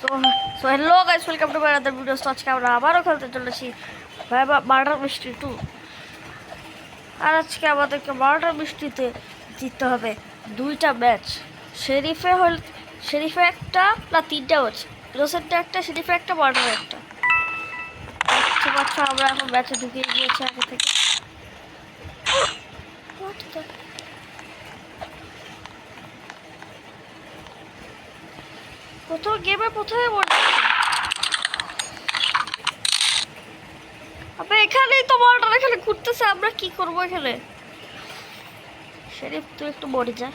তো so hello guys, welcome to my other videos. তো আজকে আমরা আবারও খেলতে চলেছি মার্ডার মিস্ট্রি 2। আর আজকে আমাদেরকে মার্ডার মিস্ট্রিতে জিততে হবে দুইটা ম্যাচ। শেরিফে একটা না তিনটা হচ্ছে, ইনোসেন্টে একটা, শেরিফে একটা, মার্ডারে একটা। দেখতে পাচ্ছ আমরা এখন ম্যাচে ঢুকিয়ে গিয়েছি আগে থেকে। প্রথম গেমে প্রথমে মরে আবে এখানেই তো মার্ডার এখানে ঘুরতেছে, আমরা কি করবো এখানে? শেরিফ তুই একটু মরে যা,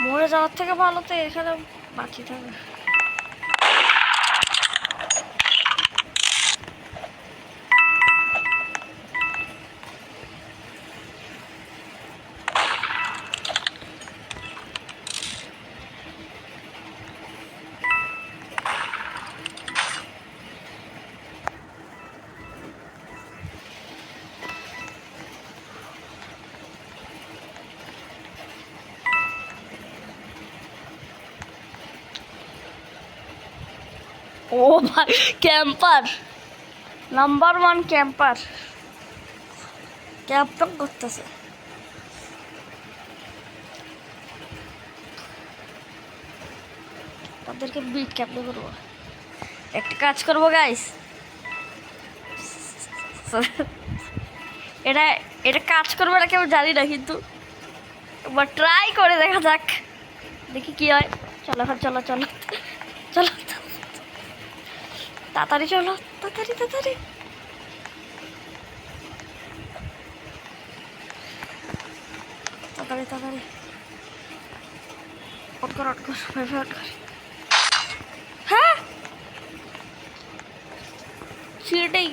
মরে যাওয়ার থেকে ভালো তো এখানে বাঁচিয়ে থাকবে। ও ভাই, ক্যাম্পার নাম্বার 1 ক্যাম্পার ক্যাম্পিং করতেছে। তাদেরকে বিট ক্যাম্পে করবো, একটা কাজ করবো গাইস। এটা এটা কাজ করবে না কেউ জানি না, কিন্তু একবার ট্রাই করে দেখা যাক, দেখি কি হয়। চলো এখন, চলো চলো চলো, তাড়াতাড়ি চলো, তাড়াতাড়ি তাড়াতাড়ি। তাড়াতাড়ি তাড়াতাড়ি অন কর, অন কর, ভাই অন কর। হ্যাঁ সেটাই,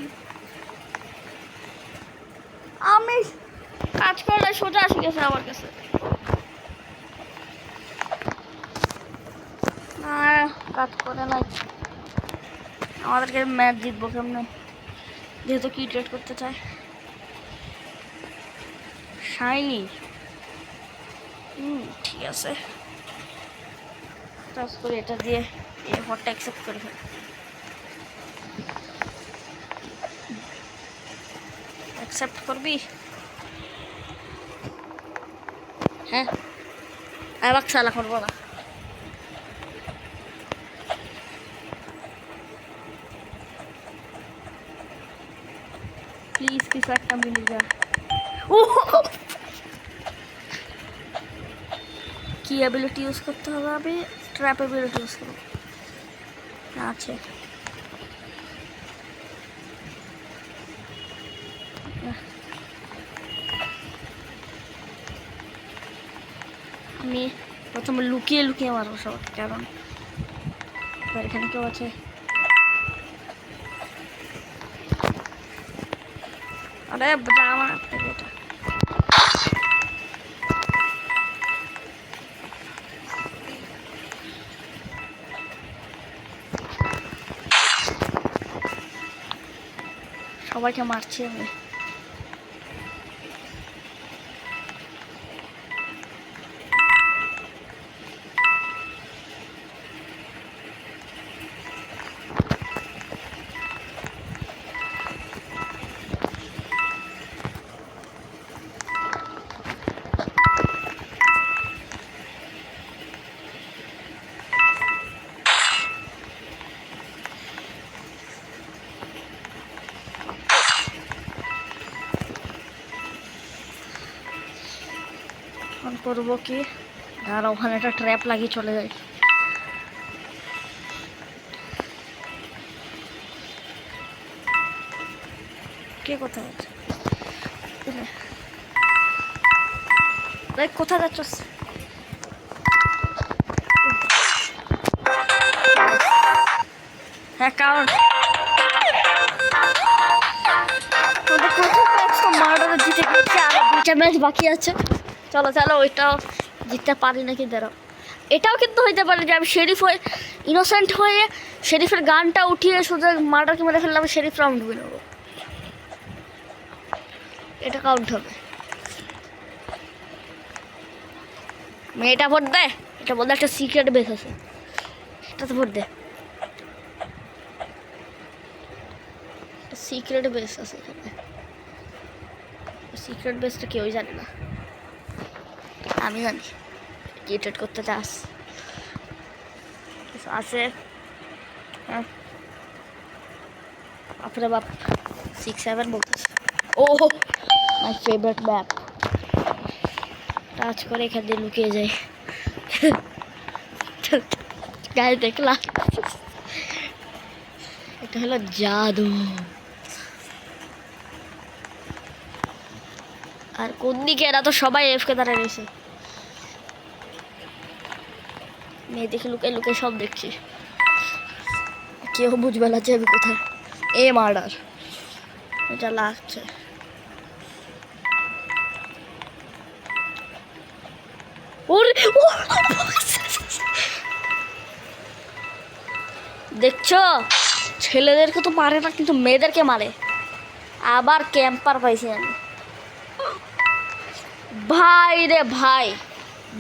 আমি কাজ করলে সোজা আসে গেছে আমার কাছে। কাজ করে নাই, আমাদেরকে ম্যাচ জিতবো কেমনে, যেহেতু কি ট্রেড করতে চায়। শাইনি, ঠিক আছে, কাজ করে এটা দিয়ে এই অফারটা অ্যাকসেপ্ট করে ফেল। অ্যাকসেপ্ট করবি? হ্যাঁ, আবার সালা করবো না। প্লিজ কিছু একটা মিলে যা। কি অ্যাবিলিটি ইউজ করতে হবে? আমি ট্র্যাপ অ্যাবিলিটি ইউজ করবো, আছে। আমি প্রথমে লুকিয়ে লুকিয়ে মারবো সব, কারণ এখানে কেউ আছে। আরে আমার থেকে এটা সবাইকে মারছি আমি। করবো কি, আর ওখানে একটা ট্র্যাপ লাগিয়ে চলে যায়। কে কোথায় আছে? কোথায় যাচ্ছ? হ্যাঁ, কারণ মার্ডারে জিতে গেছে, আর 2টা ম্যাচ বাকি আছে। চলো চলো, ওইটাও জিততে পারি নাকি দাঁড়াও। এটাও কিন্তু হইতে পারে যে আমি শেরিফ হয়ে, ইনোসেন্ট হয়ে শেরিফের গানটা উঠিয়ে সোজা মার্ডারকে মেরে ফেললাম, শেরিফ রাউন্ড উইন হবো। এটা কাউন্ট হবে। এটা ভোট দে, এটা বলতে একটা সিক্রেট বেস আছে, সেটাতে ভোট দে। সিক্রেট বেস আছে এখানে। সিক্রেট বেসটা কেউই জানে না, আমি জানি। ক্রিয়েটেড করতে চাস কিছু আছে? হ্যাঁ, বাপরে বাপ, 6-7 বলতেছে। ও মাই ফেভারিট ম্যাপ। টাচ করে এখান দিয়ে লুকিয়ে যায়। গায়ে দেখলাম, এটা হলো জাদু। আর কোন দিকে? এরা তো সবাই এফকে দাঁড়ায় রয়েছে। মেয়ে দেখে লুকে লুকে সব দেখছি, কেউ বুঝবে না যে আমি কোথায়। এ মার্ডার, এটা লাগছে। দেখছো, ছেলেদেরকে তো মারে না কিন্তু মেয়েদেরকে মারে। আবার ক্যাম্পার পাইছি আমি। ভাই রে ভাই,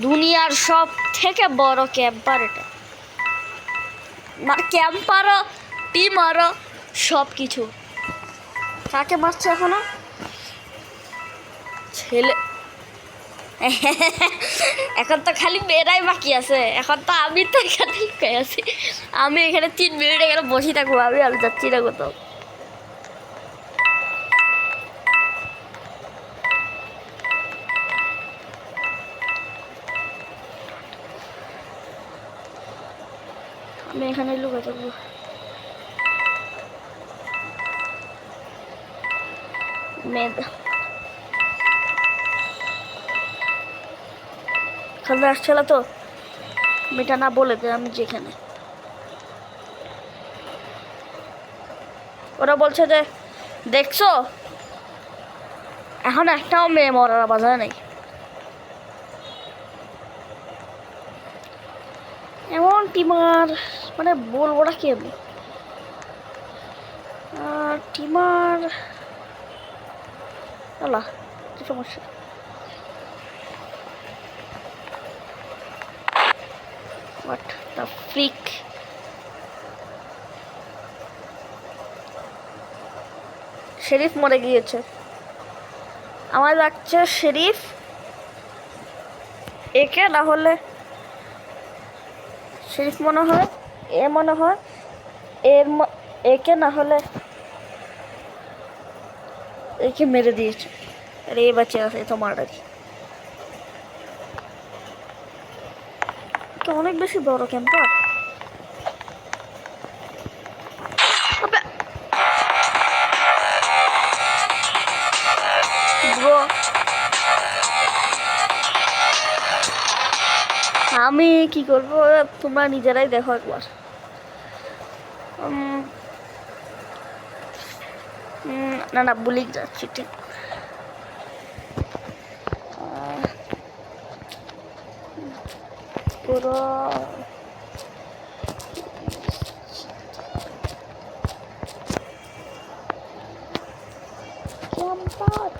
দুনিয়ার সব থেকে বড় ক্যাম্পার এটা। মানে ক্যাম্পারও, টিমারও, সব কিছু। কাকে মারছে এখনো? ছেলে। এখন তো খালি মেয়েরাই বাকি আছে। এখন তো আমি তো এখানে লুকাই আছি। আমি এখানে 3 মিনিট এখানে বসে থাকবো। আমি আর যাচ্ছি না কোথাও। আমি এখানে লুকাই থাকবো। এখানে আসছিল তো, মেয়েটা না বলে দে আমি যেখানে। ওরা বলছে যে দেখছো, এখন একটাও মেয়ে মরার বাজারে নেই। এমন টিমার, মানে বলবো না কি আমি। টিমার আল্লাহ, কি সমস্যা? What the freak? শেরিফ মরে গিয়েছে। আমার লাগছে শেরিফ একে, না হলে শেরিফ মনে হয় মনে হয় একে, না হলে একে মেরে দিয়েছে। আর এই বাচ্চা আছে তো মারারি। তো অনেক বেশি বড় ক্যাম্পার। আমি কি করবো, তোমরা নিজেরাই দেখো একবার। না না, ভুলে যাচ্ছি ঠিক। পুরো ক্যাম্পার।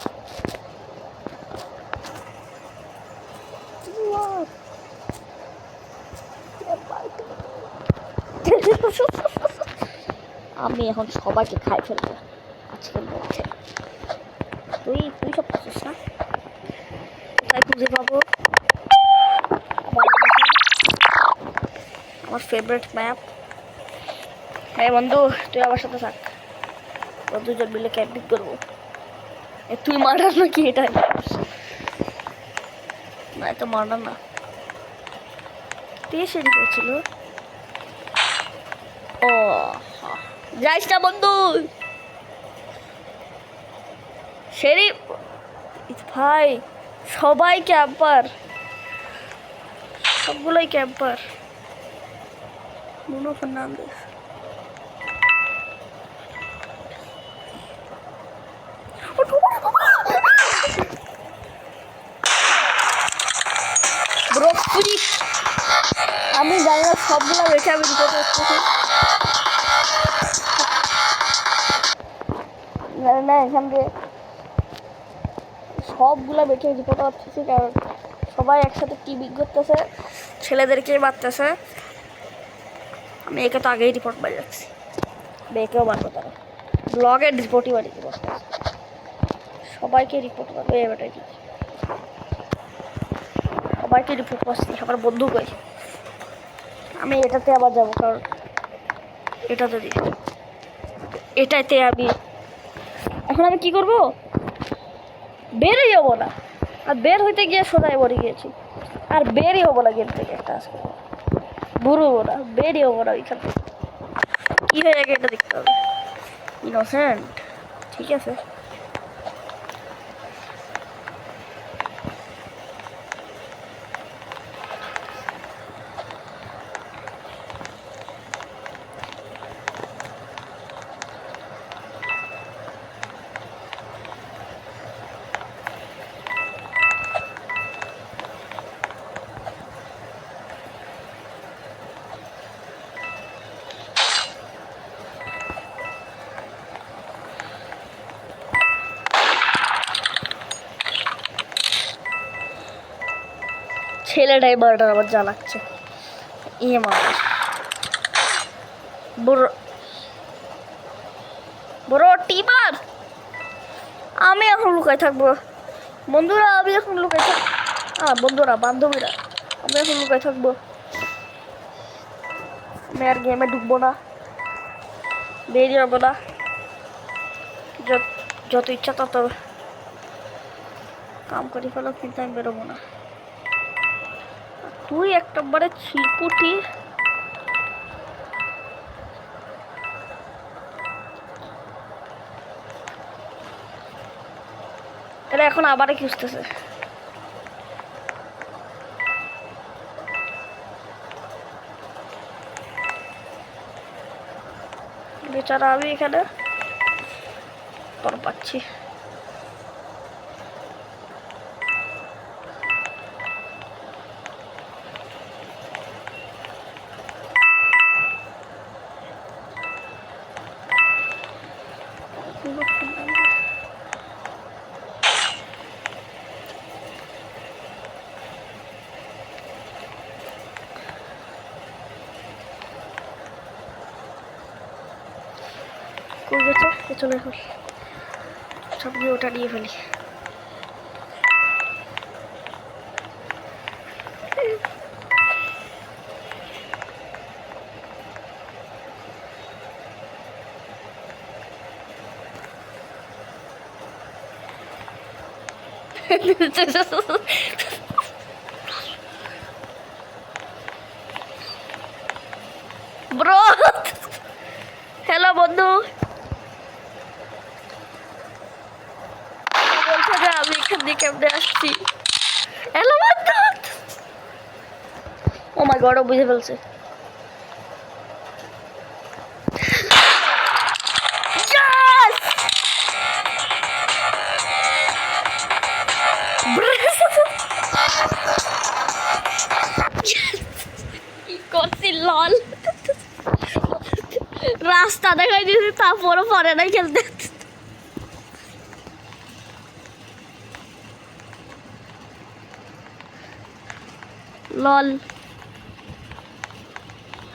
আমি এখন সবাইকে খাই ফেলবো আজকের মধ্যে। তুই সব পাচ্ছিস না, কোথায় খুঁজে পাবো? আমার ফেভারিট ম্যাপ। হ্যাঁ বন্ধু, তুই আমার সাথে থাক, দুজন মিলে ক্যাম্পিং করবো। তুই মার্ডার নাকি? এটাই না, এটা মার্ডার না। শেরিফ হয়েছিল। ও যাইস না বন্ধু। শেরিফ ভাই, সবাই ক্যাম্পার, সবগুলোই ক্যাম্পার। Nuno Fernandez. আমি জানি না, সবগুলো রেখে আমি রিপোর্ট করতেছি। না এখান দিয়ে সবগুলো বেঁচে রিপোর্ট করতেছি, কারণ সবাই একসাথে টিভি করতেছে, ছেলেদেরকে মারতেছে। আমি একে তো আগেই রিপোর্ট বাড়ি রাখছি, মেয়েকেও মারবো তারা। ব্লগের রিপোর্টই বাড়ি দেবো, সবাইকে রিপোর্ট করবো। এবারে সবাইকে রিপোর্ট করছি, আমার বন্ধু কই। আমি এটাতে আবার যাবো, কারণ এটাতে দিই, এটাতে আমি এখন আমি কি করবো, বেরই হবো না। আর বের হইতে গিয়ে সোজাই মরে গিয়েছি, আর বেরই হবো না গেম থেকে। একটা আজকে বুড়বো না, বেরই হবো না ওইখান থেকে। কী হয়ে গেছে এটা দেখতে হবে। ইনোসেন্ট, ঠিক আছে। ছেলেটাই বারোটার আবার জ্বালাচ্ছে। ইয়ে মানুষ বড় বড় টিপার। আমি এখন লুকাই থাকবো বন্ধুরা, আমি এখন লুকাই থাকবো। বন্ধুরা, বান্ধবীরা, আমি এখন লুকাই থাকবো। আমি আর গেমে ঢুকবো না, বেরিয়ে যাবো না। যত ইচ্ছা তত কাম করি ফেলো, কিন্তু আমি বেরোবো না। তুই একটাবারে ছিরকুটি। এরা এখন আবার খুঁজতেছে। বেচারা আমি এখানে তোর পাচ্ছি। কই গেছে? চলে এখন সব গিয়ে ওটা নিয়ে ফেলি। ব্রো, হ্যালো বন্ধু। বলছে যে আমি এখান দিয়ে কেমনে আসছি। হ্যালো বন্ধু। ও মাই গড, ও বুঝে ফেলছে। করছি লল, রাস্তা দেখাই দিয়েছি, তারপরও পরে না খেলতে। लॉल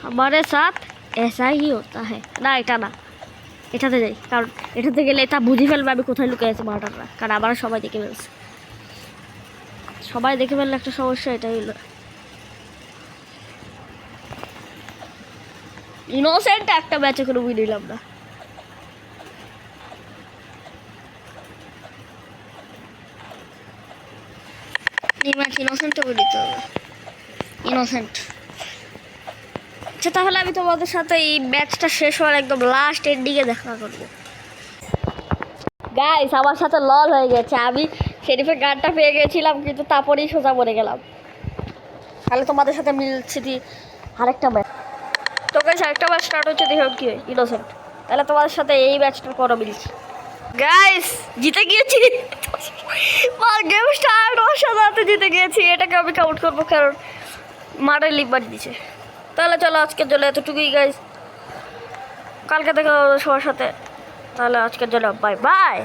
हमारे साथ ऐसा ही होता है না। এটা না, এটাতে যাই, কারণ এটাতে গেলে এটা বুঝে ফেলবে আমি কোথায় লুকিয়ে আছি মার্ডাররা। কারণ আবার সবাই দেখে ফেলছে, সবাই দেখে ফেললে একটা সমস্যা। এটাই হলো ইনোসেন্ট একটা ম্যাচে কোনো উইন নিলাম না। এই ম্যাচ ইনোসেন্ট উইন নিতে হবে, ইনোসেন্ট। আচ্ছা তাহলে আমি তোমাদের সাথে এই ম্যাচটা শেষ হওয়ার একদম লাস্ট এন্ডিংয়ে দেখা করবো। গাইস, আমার সাথে লল হয়ে গেছে। আমি শেরিফের গানটা পেয়ে গেছিলাম, কিন্তু তারপরেই সোজা মরে গেলাম। তাহলে তোমাদের সাথে মিলছে দি আরেকটা ম্যাচ। তো গাইস, আরেকটা ম্যাচ স্টার্ট হচ্ছে, দেখো কি হয়। ইনোসেন্ট, তাহলে তোমাদের সাথে এই ম্যাচটা করো মিলছে। গাইস, জিতে গিয়েছি। গেম স্টার্ট ওর সাথে জিতে গিয়েছি। এটাকে আমি কাউন্ট করবো, কারণ মাঠে লিপ বাড়ি দিচ্ছে। তাহলে চলো আজকের জন্য এতটুকুই গাইস, কালকে দেখা হবে সবার সাথে। তাহলে আজকের জন্য বাই বাই।